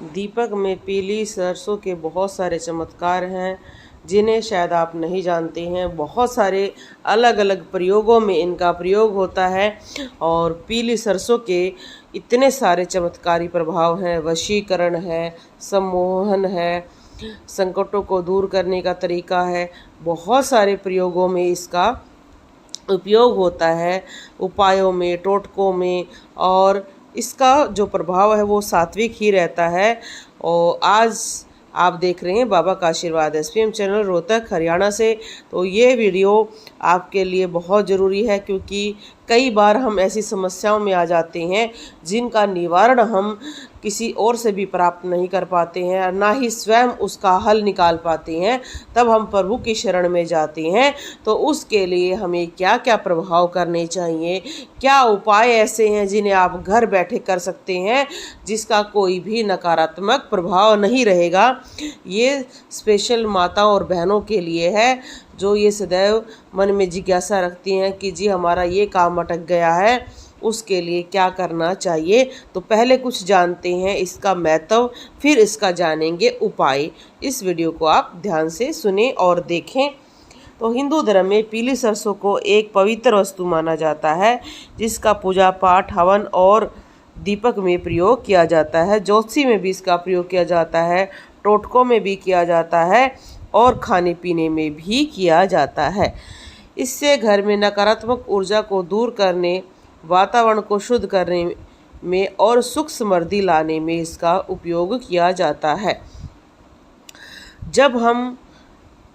दीपक में पीली सरसों के बहुत सारे चमत्कार हैं जिन्हें शायद आप नहीं जानते हैं। बहुत सारे अलग अलग प्रयोगों में इनका प्रयोग होता है और पीली सरसों के इतने सारे चमत्कारी प्रभाव हैं। वशीकरण है, सम्मोहन है, संकटों को दूर करने का तरीका है। बहुत सारे प्रयोगों में इसका उपयोग होता है, उपायों में, टोटकों में, और इसका जो प्रभाव है वो सात्विक ही रहता है। और आज आप देख रहे हैं बाबा का आशीर्वाद SPM चैनल रोहतक हरियाणा से। तो ये वीडियो आपके लिए बहुत ज़रूरी है क्योंकि कई बार हम ऐसी समस्याओं में आ जाते हैं जिनका निवारण हम किसी और से भी प्राप्त नहीं कर पाते हैं और ना ही स्वयं उसका हल निकाल पाते हैं। तब हम प्रभु की शरण में जाते हैं। तो उसके लिए हमें क्या क्या प्रभाव करने चाहिए, क्या उपाय ऐसे हैं जिन्हें आप घर बैठे कर सकते हैं जिसका कोई भी नकारात्मक प्रभाव नहीं रहेगा। ये स्पेशल माताओं और बहनों के लिए है जो ये सदैव मन में जिज्ञासा रखती हैं कि जी हमारा ये काम अटक गया है, उसके लिए क्या करना चाहिए। तो पहले कुछ जानते हैं इसका महत्व, फिर इसका जानेंगे उपाय। इस वीडियो को आप ध्यान से सुने और देखें। तो हिंदू धर्म में पीली सरसों को एक पवित्र वस्तु माना जाता है जिसका पूजा पाठ, हवन और दीपक में प्रयोग किया जाता है। ज्योतिषी में भी इसका प्रयोग किया जाता है, टोटकों में भी किया जाता है और खाने पीने में भी किया जाता है। इससे घर में नकारात्मक ऊर्जा को दूर करने, वातावरण को शुद्ध करने में और सुख समृद्धि लाने में इसका उपयोग किया जाता है। जब हम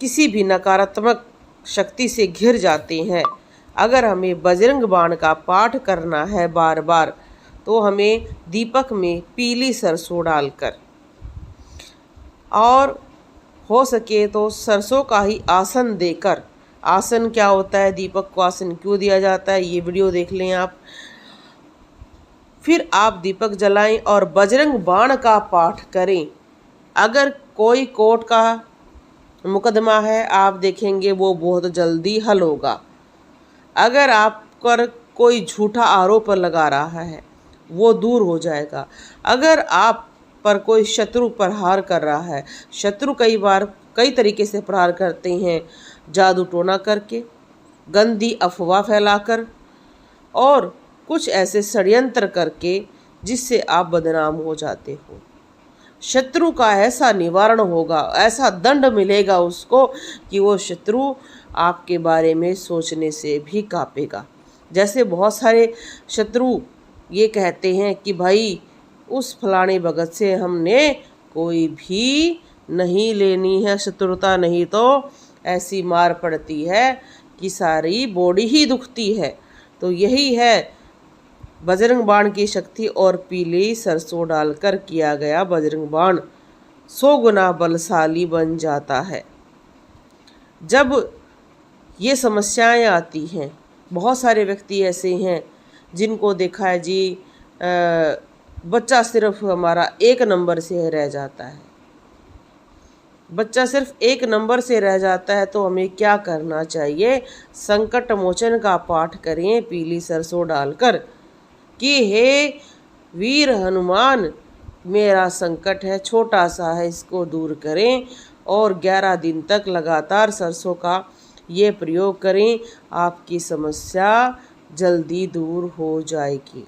किसी भी नकारात्मक शक्ति से घिर जाते हैं, अगर हमें बजरंग बाण का पाठ करना है बार बार, तो हमें दीपक में पीली सरसों डालकर, और हो सके तो सरसों का ही आसन देकर। आसन क्या होता है, दीपक को आसन क्यों दिया जाता है, ये वीडियो देख लें आप। फिर आप दीपक जलाएं और बजरंग बाण का पाठ करें। अगर कोई कोर्ट का मुकदमा है, आप देखेंगे वो बहुत जल्दी हल होगा। अगर आप पर कोई झूठा आरोप लगा रहा है वो दूर हो जाएगा। अगर आप पर कोई शत्रु प्रहार कर रहा है, शत्रु कई बार कई तरीके से प्रहार करते हैं, जादू टोना करके, गंदी अफवाह फैलाकर और कुछ ऐसे षड्यंत्र करके जिससे आप बदनाम हो जाते हो। शत्रु का ऐसा निवारण होगा, ऐसा दंड मिलेगा उसको कि वो शत्रु आपके बारे में सोचने से भी कांपेगा। जैसे बहुत सारे शत्रु ये कहते हैं कि भाई उस फलाने भगत से हमने कोई भी नहीं लेनी है शत्रुता, नहीं तो ऐसी मार पड़ती है कि सारी बॉडी ही दुखती है। तो यही है बजरंग बाण की शक्ति, और पीली सरसों डालकर किया गया बजरंग बाण 100 गुना बलशाली बन जाता है। जब ये समस्याएं आती हैं, बहुत सारे व्यक्ति ऐसे हैं जिनको देखा है जी बच्चा सिर्फ हमारा 1 नंबर से रह जाता है, बच्चा सिर्फ 1 नंबर से रह जाता है। तो हमें क्या करना चाहिए, संकट मोचन का पाठ करें पीली सरसों डालकर कि हे वीर हनुमान, मेरा संकट है, छोटा सा है, इसको दूर करें। और 11 दिन तक लगातार सरसों का ये प्रयोग करें, आपकी समस्या जल्दी दूर हो जाएगी।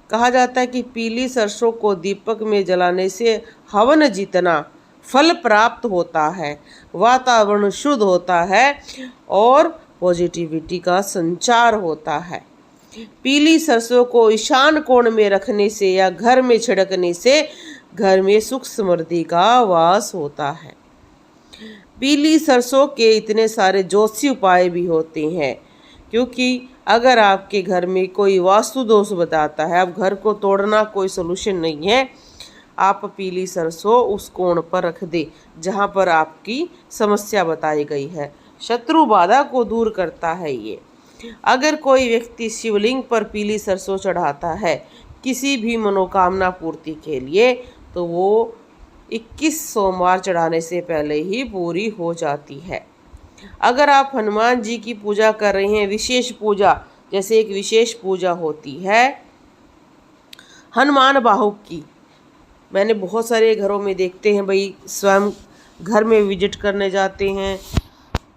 कहा जाता है कि पीली सरसों को दीपक में जलाने से हवन जितना फल प्राप्त होता है, वातावरण शुद्ध होता है और पॉजिटिविटी का संचार होता है। पीली सरसों को ईशान कोण में रखने से या घर में छिड़कने से घर में सुख समृद्धि का वास होता है। पीली सरसों के इतने सारे ज्योतिषी उपाय भी होते हैं, क्योंकि अगर आपके घर में कोई वास्तु दोष बताता है, अब घर को तोड़ना कोई सोल्यूशन नहीं है, आप पीली सरसों उस कोण पर रख दे जहाँ पर आपकी समस्या बताई गई है। शत्रु बाधा को दूर करता है ये। अगर कोई व्यक्ति शिवलिंग पर पीली सरसों चढ़ाता है किसी भी मनोकामना पूर्ति के लिए, तो वो 21 सोमवार चढ़ाने से पहले ही पूरी हो जाती है। अगर आप हनुमान जी की पूजा कर रहे हैं, विशेष पूजा, जैसे एक विशेष पूजा होती है हनुमान बाहुक की, मैंने बहुत सारे घरों में देखते हैं भाई, स्वयं घर में विजिट करने जाते हैं।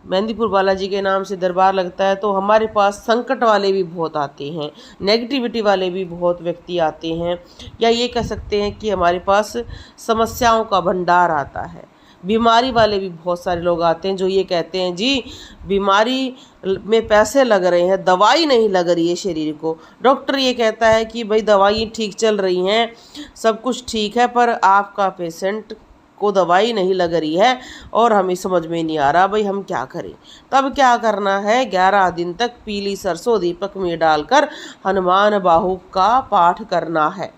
मेहंदीपुर बालाजी के नाम से दरबार लगता है, तो हमारे पास संकट वाले भी बहुत आते हैं, नेगेटिविटी वाले भी बहुत व्यक्ति आते हैं, या ये कह सकते हैं कि हमारे पास समस्याओं का भंडार आता है। बीमारी वाले भी बहुत सारे लोग आते हैं जो ये कहते हैं जी बीमारी में पैसे लग रहे हैं, दवाई नहीं लग रही है शरीर को। डॉक्टर ये कहता है कि भाई दवाई ठीक चल रही हैं, सब कुछ ठीक है, पर आपका पेशेंट को दवाई नहीं लग रही है और हमें समझ में नहीं आ रहा भाई हम क्या करें। तब क्या करना है, 11 दिन तक पीली सरसों दीपक में डालकर हनुमान बाहु का पाठ करना है।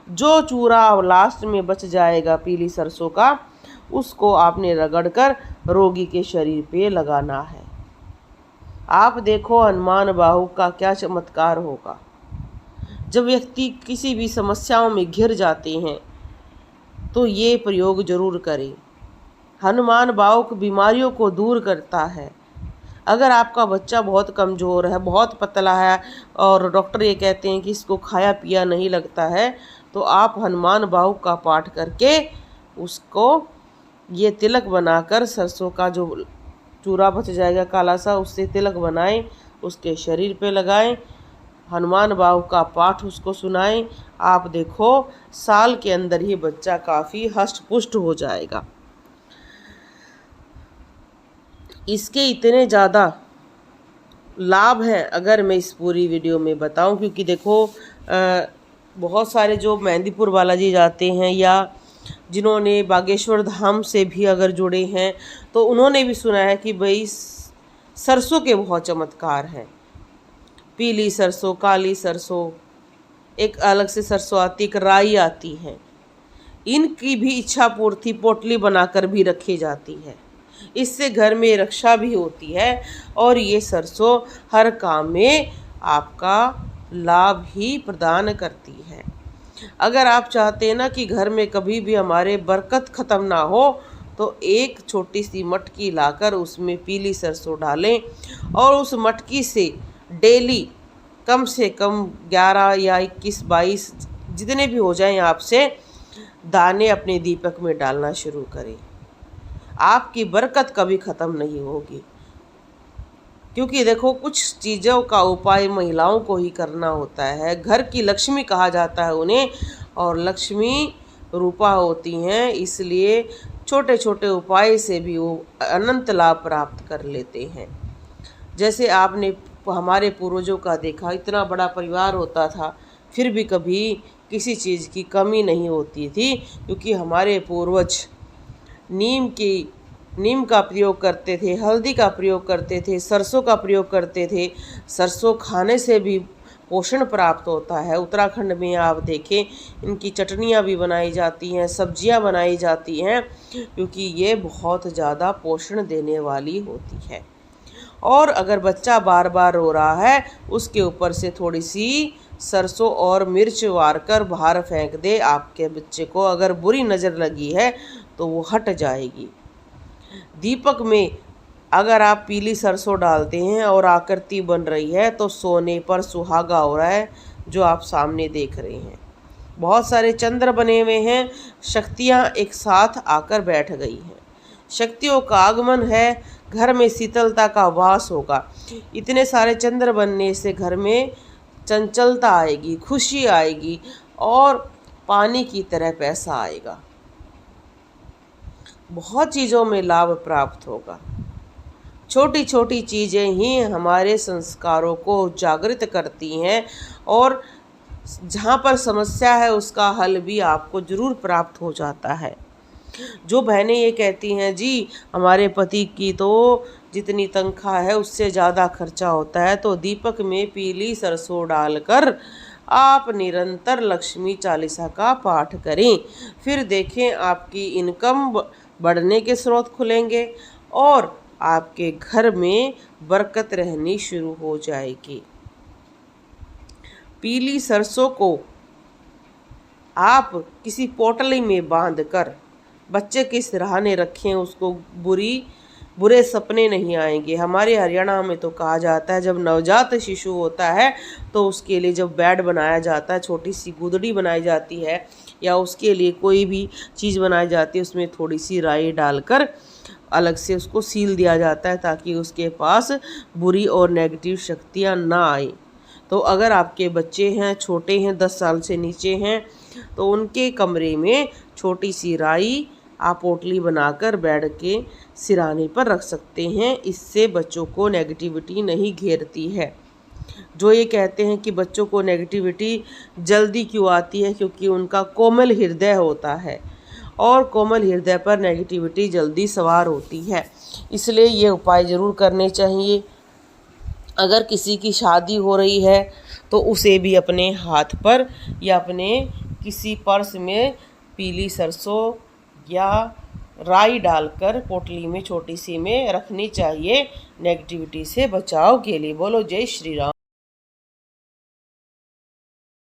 जो चूरा लास्ट में बच जाएगा पीली सरसों का, उसको आपने रगड़कर रोगी के शरीर पे लगाना है। आप देखो हनुमान बाहु का क्या चमत्कार होगा। जब व्यक्ति किसी भी समस्याओं में घिर जाते हैं तो ये प्रयोग जरूर करें। हनुमान बाहु बीमारियों को दूर करता है। अगर आपका बच्चा बहुत कमज़ोर है, बहुत पतला है और डॉक्टर ये कहते हैं कि इसको खाया पिया नहीं लगता है, तो आप हनुमान बाहु का पाठ करके उसको ये तिलक बनाकर, सरसों का जो चूरा बच जाएगा काला सा, उससे तिलक बनाएं, उसके शरीर पे लगाएं, हनुमान बाहु का पाठ उसको सुनाएं। आप देखो साल के अंदर ही बच्चा काफ़ी हष्ट पुष्ट हो जाएगा। इसके इतने ज़्यादा लाभ हैं अगर मैं इस पूरी वीडियो में बताऊं, क्योंकि देखो बहुत सारे जो मेहंदीपुर बालाजी जाते हैं या जिन्होंने बागेश्वर धाम से भी अगर जुड़े हैं तो उन्होंने भी सुना है कि भाई सरसों के बहुत चमत्कार हैं। पीली सरसों, काली सरसों, एक अलग से सरसों आती, एक राई आती है, इनकी भी इच्छा पूर्ति पोटली बनाकर भी रखी जाती है। इससे घर में रक्षा भी होती है और ये सरसों हर काम में आपका लाभ ही प्रदान करती है। अगर आप चाहते हैं ना कि घर में कभी भी हमारे बरकत ख़त्म ना हो, तो एक छोटी सी मटकी लाकर उसमें पीली सरसों डालें और उस मटकी से डेली कम से कम 11 या 21-22 जितने भी हो जाएं आपसे दाने अपने दीपक में डालना शुरू करें। आपकी बरकत कभी ख़त्म नहीं होगी, क्योंकि देखो कुछ चीज़ों का उपाय महिलाओं को ही करना होता है। घर की लक्ष्मी कहा जाता है उन्हें, और लक्ष्मी रूपा होती हैं, इसलिए छोटे छोटे उपाय से भी वो अनंत लाभ प्राप्त कर लेते हैं। जैसे आपने हमारे पूर्वजों का देखा, इतना बड़ा परिवार होता था फिर भी कभी किसी चीज़ की कमी नहीं होती थी, क्योंकि हमारे पूर्वज नीम का प्रयोग करते थे, हल्दी का प्रयोग करते थे, सरसों का प्रयोग करते थे। सरसों खाने से भी पोषण प्राप्त होता है। उत्तराखंड में आप देखें इनकी चटनियाँ भी बनाई जाती हैं, सब्जियां बनाई जाती हैं, क्योंकि ये बहुत ज़्यादा पोषण देने वाली होती है। और अगर बच्चा बार बार रो रहा है, उसके ऊपर से थोड़ी सी सरसों और मिर्च वार कर बाहर फेंक दे। आपके बच्चे को अगर बुरी नज़र लगी है तो वो हट जाएगी। दीपक में अगर आप पीली सरसों डालते हैं और आकृति बन रही है तो सोने पर सुहागा हो रहा है, जो आप सामने देख रहे हैं। बहुत सारे चंद्र बने हुए हैं, शक्तियाँ एक साथ आकर बैठ गई हैं। शक्तियों का आगमन है, घर में शीतलता का वास होगा। इतने सारे चंद्र बनने से घर में चंचलता आएगी, खुशी आएगी और पानी की तरह पैसा आएगा। बहुत चीज़ों में लाभ प्राप्त होगा। छोटी छोटी चीज़ें ही हमारे संस्कारों को जागृत करती हैं और जहाँ पर समस्या है उसका हल भी आपको ज़रूर प्राप्त हो जाता है। जो बहनें ये कहती हैं जी हमारे पति की तो जितनी तनख्वाह है उससे ज़्यादा खर्चा होता है, तो दीपक में पीली सरसों डालकर आप निरंतर लक्ष्मी चालीसा का पाठ करें। फिर देखें आपकी इनकम बढ़ने के स्रोत खुलेंगे और आपके घर में बरकत रहनी शुरू हो जाएगी। पीली सरसों को आप किसी पोटली में बांधकर बच्चे के सिरहाने रखें, उसको बुरे सपने नहीं आएंगे। हमारे हरियाणा में तो कहा जाता है जब नवजात शिशु होता है तो उसके लिए जब बेड बनाया जाता है, छोटी सी गुदड़ी बनाई जाती है या उसके लिए कोई भी चीज़ बनाई जाती है उसमें थोड़ी सी राई डालकर अलग से उसको सील दिया जाता है ताकि उसके पास बुरी और नेगेटिव शक्तियाँ ना आए। तो अगर आपके बच्चे हैं, छोटे हैं, 10 साल से नीचे हैं, तो उनके कमरे में छोटी सी राई आप पोटली बनाकर बेड के सिराने पर रख सकते हैं। इससे बच्चों को नेगेटिविटी नहीं घेरती है। जो ये कहते हैं कि बच्चों को नेगेटिविटी जल्दी क्यों आती है, क्योंकि उनका कोमल हृदय होता है और कोमल हृदय पर नेगेटिविटी जल्दी सवार होती है। इसलिए ये उपाय ज़रूर करने चाहिए। अगर किसी की शादी हो रही है तो उसे भी अपने हाथ पर या अपने किसी पर्स में पीली सरसों या राई डालकर पोटली में छोटी सी में रखनी चाहिए, नेगेटिविटी से बचाव के लिए। बोलो जय श्री राम।